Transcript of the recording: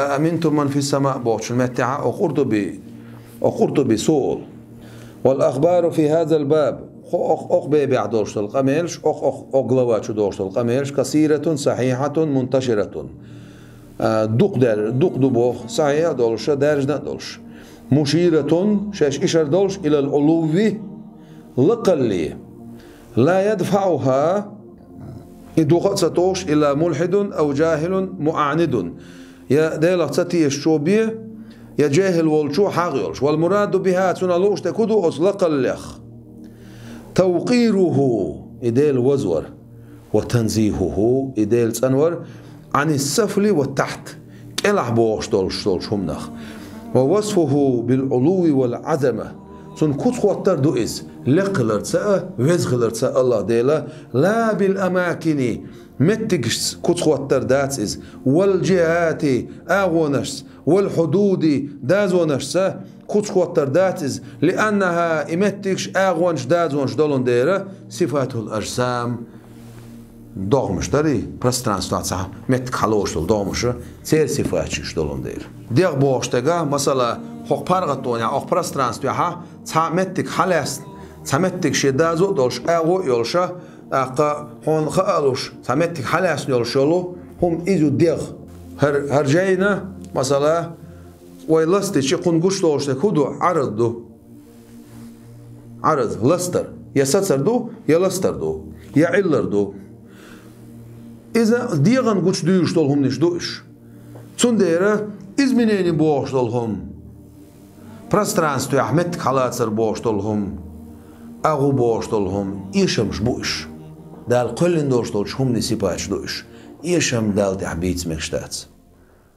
أأمنتم من في السماء بوش المتعة أقرطبي سؤال. والأخبار في هذا الباب أخ بيبيع دورش القميلش أخ لواتش دورش القميلش كثيرة صحيحة منتشرة. دوق دبوخ صحيح دولش دارج دولش مشيرة شاش إشار دولش إلى العلو لقلي لا يدفعها إدوخت ستوش إلى ملحد أو جاهل معاند. يا ديلا تتي الشوبية يا جاهل والشو حاغيولش. والمراد بها تنالوش تكودو أطلق اللخ توقيره إديل وزور وتنزيهه إديل تنور عن السفل والتحت كلح بوش دولش همنخ. ووصفه بالعلو والعظمة سن كتخوتر دوئز لقلر تسأ وزغلر تسأ الله ديلا لا بالأماكن متكش كتخوتر داتس والجهات آغونش والحدود دازونش كتخوتر داتس لأنها إمتكش آغونش دازونش دولون ديرا صفات الأجسام دوغمش داري пространство صح مت خلوش دول دوغمش سير صفاتش دولون دير ديغ بوشتغا مثلا خوق паргатон я ох пространство ха цаметтик халаст цаметтик шедазо долш аго ёлша аqa хон халуш цаметтик халаст ёлшолу хум изу дег هر جاينا مثلا ويلست شي قنقش долш كودو عرض لستر يساتردو يلستردو يعلردو إذا ديغن قوش دوش دولهم نش دوش تنديرة إزمنيني بوش دولهم пространство أحمد خلاصر بوش دولهم أغو بوش دولهم إيشمش بوش دال قلن دوش دولش هم نسيباش دوش إيشم دال تحبيت مكشتات